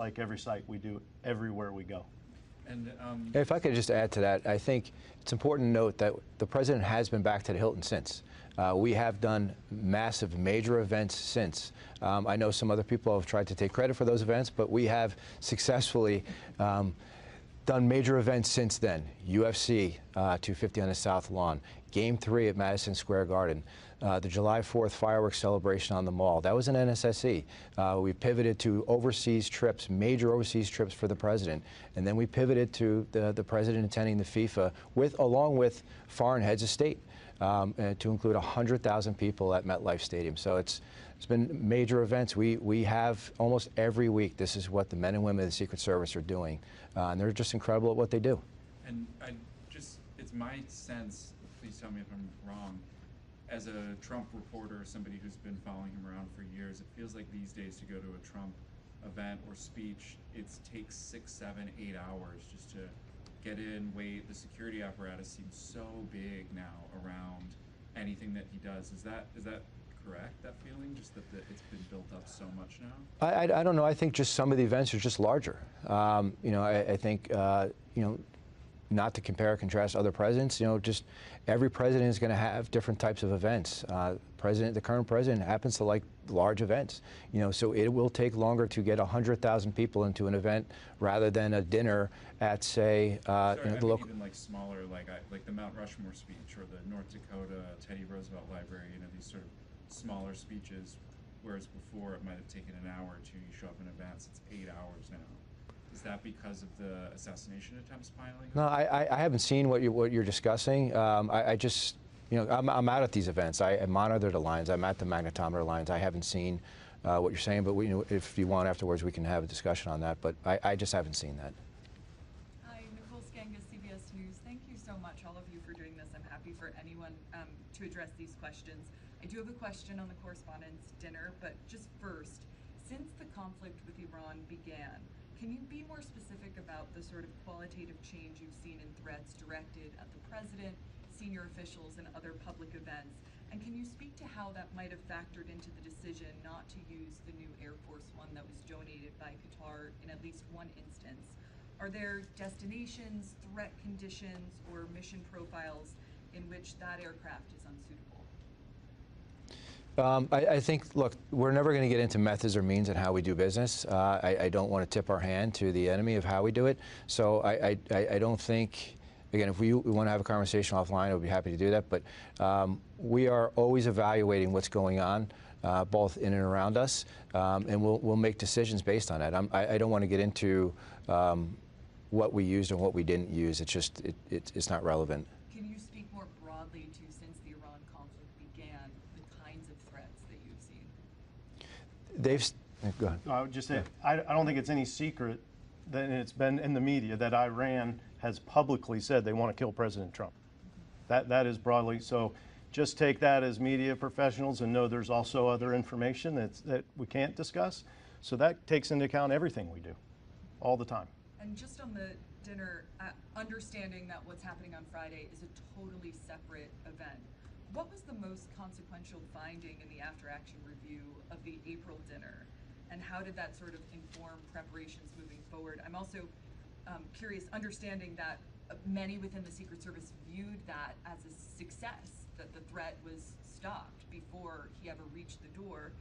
like every site we do everywhere we go. And if I could just add to that, I think it's important to note that the president has been back to the Hilton since. We have done massive, major events since. I know some other people have tried to take credit for those events, but we have successfully done major events since then. UFC 250 on the South Lawn, Game 3 at Madison Square Garden, the July 4th fireworks celebration on the Mall. That was an NSSE. We pivoted to overseas trips, major overseas trips for the president, and then we pivoted to the president attending the FIFA along with foreign heads of state to include 100,000 people at MetLife Stadium. So it's been major events. We have almost every week. This is what the men and women of the Secret Service are doing, and they're just incredible at what they do. And it's my sense, please tell me if I'm wrong, as a Trump reporter, somebody who's been following him around for years, it feels like these days to go to a Trump event or speech, it takes 6, 7, 8 hours just to get in, wait. The security apparatus seems so big now around anything that he does. Is that correct, that feeling, just that it's been built up so much now? I don't know. I think just some of the events are just larger. I think, not to compare or contrast other presidents, just every president is going to have different types of events. The current president happens to like large events, so it will take longer to get 100,000 people into an event rather than a dinner at, say, the local. Even like smaller, like the Mount Rushmore speech or the North Dakota Teddy Roosevelt Library, these sort of smaller speeches, whereas before it might have taken an hour or two. You show up in advance, it's 8 hours now. Is that because of the assassination attempts piling up? No, I haven't seen what you're discussing. I just, I'm out at these events. I monitor the lines. I'm at the magnetometer lines. I haven't seen what you're saying, but if you want afterwards, we can have a discussion on that. But I just haven't seen that. Hi, Nicole Skangas, CBS News. Thank you so much, all of you, for doing this. I'm happy for anyone to address these questions. I do have a question on the correspondents' dinner, but just first, since the conflict with Iran began, can you be more specific about the sort of qualitative change you've seen in threats directed at the president, senior officials, and other public events? And can you speak to how that might have factored into the decision not to use the new Air Force One that was donated by Qatar in at least one instance? Are there destinations, threat conditions, or mission profiles in which that aircraft is unsuitable? I think, look, we're never going to get into methods or means and how we do business. I don't want to tip our hand to the enemy of how we do it. So I don't think, again, if we want to have a conversation offline, I would be happy to do that. But we are always evaluating what's going on, both in and around us, and we'll make decisions based on that. I don't want to get into what we used and what we didn't use. It's just, it's not relevant. Can you speak more broadly to, since the Iran conflict began, the kinds of threats that you've seen? Go ahead. I would just say, I don't think it's any secret that it's been in the media that Iran has publicly said they want to kill President Trump. That is broadly. So just take that as media professionals and know there's also other information that we can't discuss. So that takes into account everything we do all the time. And just on the dinner, understanding that what's happening on Friday is a totally separate event, what was the most consequential finding in the after-action review of the April dinner? And how did that sort of inform preparations moving forward? I'm also curious, understanding that many within the Secret Service viewed that as a success, that the threat was stopped before he ever reached the door.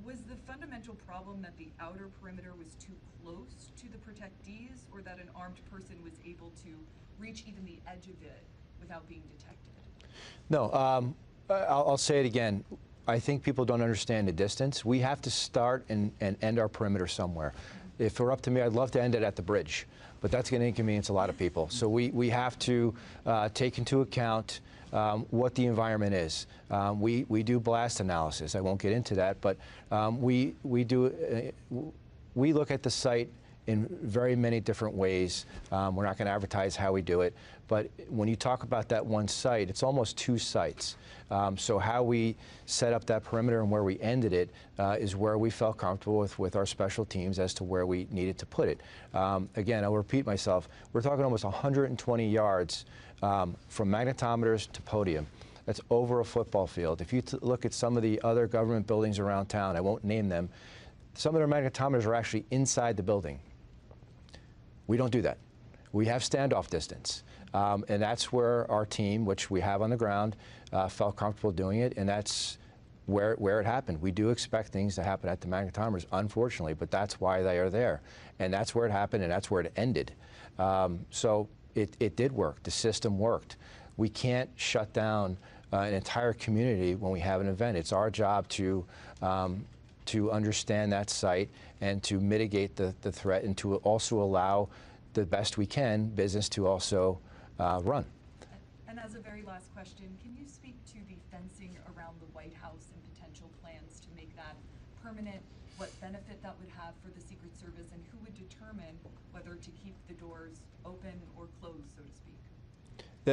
Was the fundamental problem that the outer perimeter was too close to the protectees, or that an armed person was able to reach even the edge of it without being detected? No, I'll say it again. I think people don't understand the distance. We have to start and end our perimeter somewhere. If it were up to me, I'd love to end it at the bridge, but that's going to inconvenience a lot of people. So we have to take into account what the environment is. We do blast analysis. I won't get into that, but we look at the site in very many different ways. We're not going to advertise how we do it, but when you talk about that one site, it's almost two sites. So how we set up that perimeter and where we ended it is where we felt comfortable with our special teams as to where we needed to put it. Again, I'll repeat myself, we're talking almost 120 yards from magnetometers to podium. That's over a football field. If you look at some of the other government buildings around town, I won't name them, some of their magnetometers are actually inside the building. We don't do that. We have standoff distance. And that's where our team, which we have on the ground, felt comfortable doing it, and that's where it happened. We do expect things to happen at the magnetometers, unfortunately, but that's why they are there. And that's where it happened, and that's where it ended. So it did work. The system worked. We can't shut down an entire community when we have an event. It's our job to understand that site and to mitigate the threat, and to also allow the best we can business to also run. And as a very last question, can you speak to the fencing around the White House and potential plans to make that permanent, what benefit that would have for the Secret Service, and who would determine whether to keep the doors open or closed, so to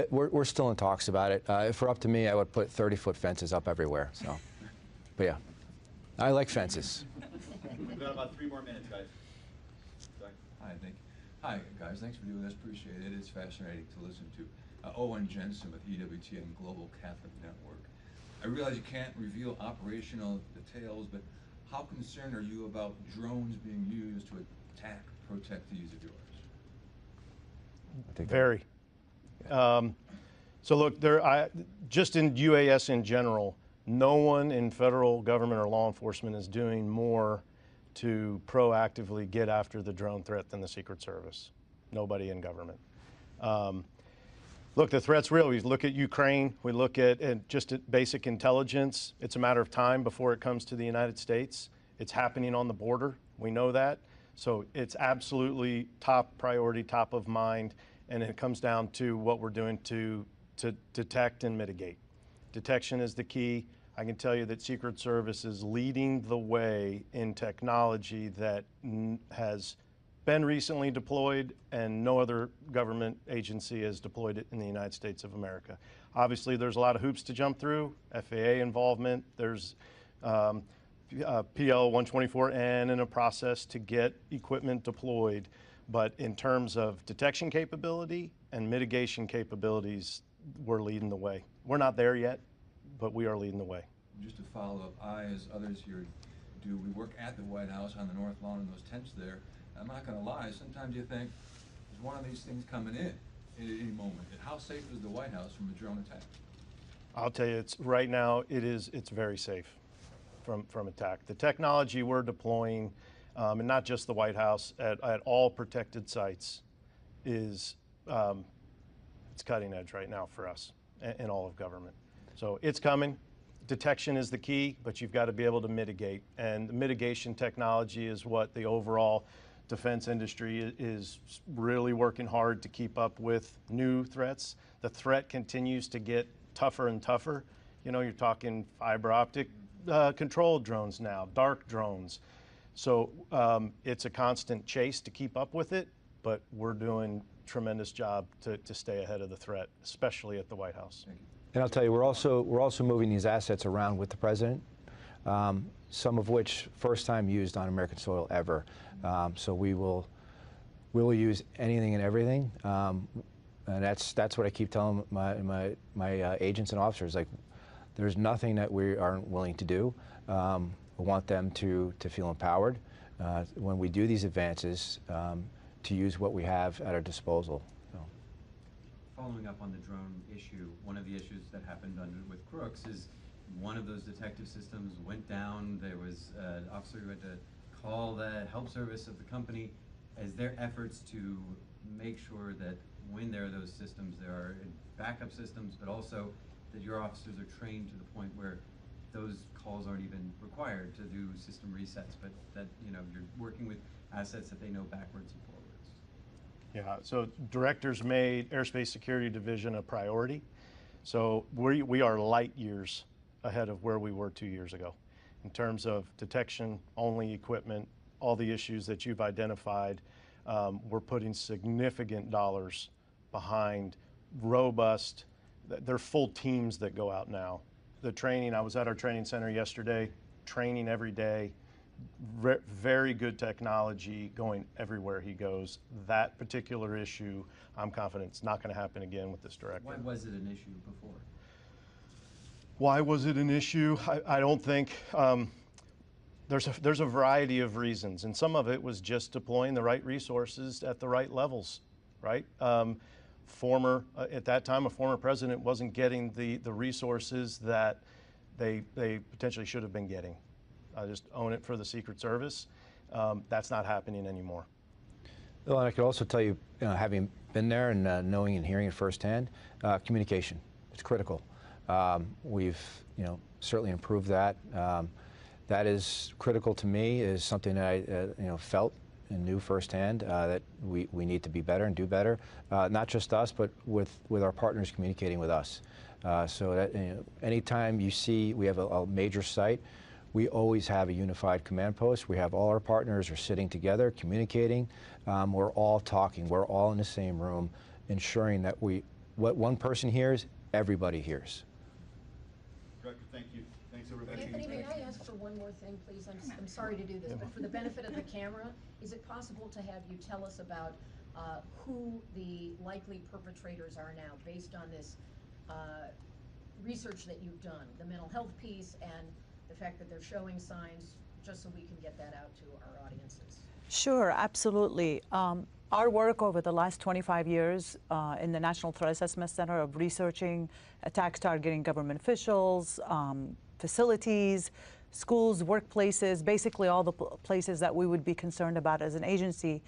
speak? We're still in talks about it. If it were up to me, I would put 30-foot fences up everywhere. So, but yeah, I like fences. We've got about 3 more minutes, guys. Hi, guys. Thanks for doing this. Appreciate it. It's fascinating to listen to. Owen Jensen with EWTN Global Catholic Network. I realize you can't reveal operational details, but how concerned are you about drones being used to attack, protect these of yours? Very. So look, just in UAS in general, no one in federal government or law enforcement is doing more to proactively get after the drone threat than the Secret Service. Nobody in government. Look, the threat's real. We look at Ukraine, we look at just at basic intelligence. It's a matter of time before it comes to the United States. It's happening on the border. We know that. So it's absolutely top priority, top of mind, and it comes down to what we're doing to detect and mitigate. Detection is the key. I can tell you that Secret Service is leading the way in technology that has been recently deployed, and no other government agency has deployed it in the United States of America. Obviously, there's a lot of hoops to jump through, FAA involvement, there's PL 124N in a process to get equipment deployed. But in terms of detection capability and mitigation capabilities, we're leading the way. We're not there yet, but we are leading the way. Just to follow up, I, as others here do, we work at the White House on the North Lawn in those tents there. I'm not going to lie, sometimes you think, there's one of these things coming in at any moment. And how safe is the White House from a drone attack? I'll tell you, right now, it's very safe from attack. The technology we're deploying, and not just the White House, at all protected sites is, it's cutting edge right now for us in all of government. So it's coming. Detection is the key, but you've got to be able to mitigate. And the mitigation technology is what the overall defense industry is really working hard to keep up with new threats. The threat continues to get tougher and tougher. You know, you're talking fiber optic controlled drones now, dark drones. So it's a constant chase to keep up with it, but we're doing a tremendous job to stay ahead of the threat, especially at the White House. Thank you. And I'll tell you, we're also moving these assets around with the president, some of which first time used on American soil ever. So we will use anything and everything, and that's what I keep telling my agents and officers. Like, there's nothing that we aren't willing to do. We want them to feel empowered when we do these advances, to use what we have at our disposal. Following up on the drone issue, one of the issues that happened with Crooks is one of those detective systems went down. There was an officer who had to call the help service of the company. Is there efforts to make sure that when there are those systems, there are backup systems, but also that your officers are trained to the point where those calls aren't even required to do system resets, but that, you know, you're working with assets that they know backwards and forwards? Yeah, so directors made Airspace Security Division a priority. So we are light years ahead of where we were 2 years ago in terms of detection, only equipment, all the issues that you've identified. We're putting significant dollars behind robust, they're full teams that go out now. The training, I was at our training center yesterday, training every day. Very good technology going everywhere he goes. That particular issue, I'm confident it's not going to happen again with this director. Why was it an issue before? Why was it an issue? I don't think, There's a variety of reasons, and some of it was just deploying the right resources at the right levels, right? At that time, a former president wasn't getting the resources that they potentially should have been getting. I just own it for the Secret Service. That's not happening anymore. Well, and I could also tell you, having been there and knowing and hearing it firsthand, communication, it's critical. We've, certainly improved that. That is critical to me, is something that I, felt and knew firsthand, that we need to be better and do better. Not just us, but with our partners communicating with us. So that, anytime you see we have a major site, we always have a unified command post. We have all our partners are sitting together, communicating. We're all talking. We're all in the same room, ensuring that what one person hears, everybody hears. Director, thank you. Thanks, everybody. Anthony, may I ask for one more thing, please? I'm sorry to do this, but for the benefit of the camera, is it possible to have you tell us about who the likely perpetrators are now, based on this research that you've done, the mental health piece and the fact that they're showing signs, just so we can get that out to our audiences? Sure, absolutely. Our work over the last 25 years in the National Threat Assessment Center of researching attacks targeting government officials, facilities, schools, workplaces, basically all the places that we would be concerned about as an agency,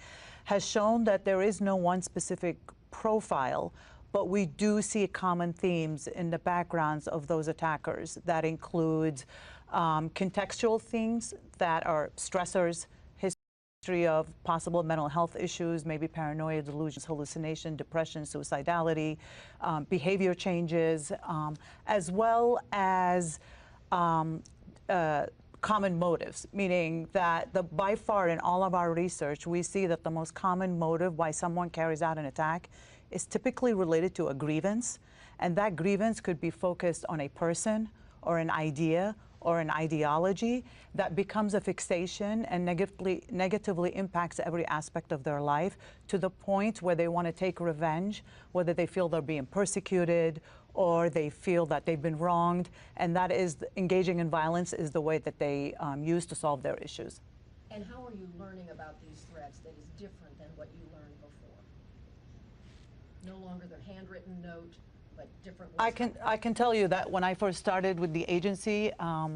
has shown that there is no one specific profile, but we do see common themes in the backgrounds of those attackers. That includes contextual things that are stressors, history of possible mental health issues, maybe paranoia, delusions, hallucination, depression, suicidality, behavior changes, as well as common motives, meaning that by far in all of our research, we see that the most common motive why someone carries out an attack is typically related to a grievance, and that grievance could be focused on a person or an idea or an ideology that becomes a fixation and negatively impacts every aspect of their life, to the point where they want to take revenge, whether they feel they're being persecuted or they feel that they've been wronged, and that is engaging in violence is the way that they use to solve their issues. And how are you learning about these threats that is different than what you learned before? No longer the handwritten note, but different ways. I can tell you that when I first started with the agency, I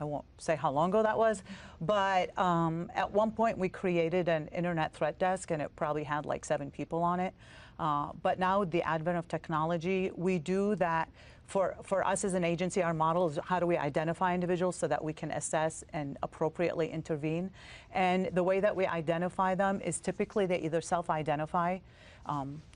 won't say how long ago that was, but at one point we created an internet threat desk, and it probably had like 7 people on it. But now with the advent of technology, we do that. For us as an agency, our model is how do we identify individuals so that we can assess and appropriately intervene. And the way that we identify them is typically they either self-identify,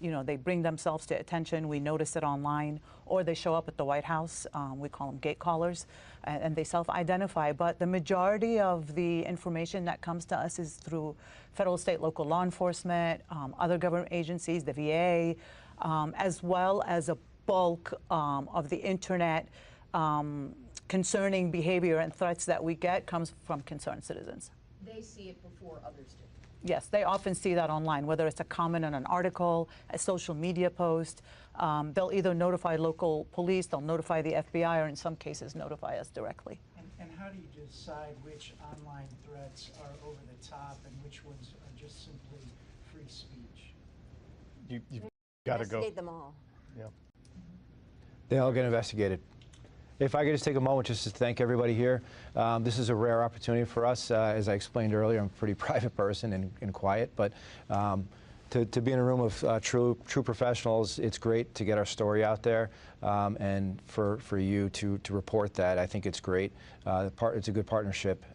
they bring themselves to attention, we notice it online, or they show up at the White House, we call them gate callers, and they self-identify. But the majority of the information that comes to us is through federal, state, local law enforcement, other government agencies, the VA, as well as a bulk of the internet concerning behavior and threats that we get comes from concerned citizens. They see it before others do. Yes, they often see that online, whether it's a comment on an article, a social media post. They'll either notify local police, they'll notify the FBI, or in some cases notify us directly. And how do you decide which online threats are over the top and which ones are just simply free speech? You've got to go. Investigate them all. Yeah. They all get investigated. If I could just take a moment just to thank everybody here. This is a rare opportunity for us. As I explained earlier, I'm a pretty private person and quiet, but to be in a room of true professionals, it's great to get our story out there, and for you to report that. I think it's great. It's a good partnership.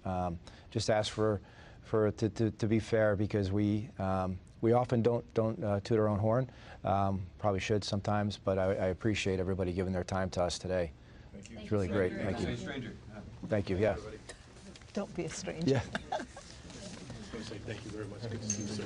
Just ask to be fair, because we often don't toot our own horn. Probably should sometimes, but I appreciate everybody giving their time to us today. Thank you. It's really great. Thank you. Stranger. Thank you. Yeah. Don't be a stranger. Yeah. I was going to say thank you very much. Good to see you, sir.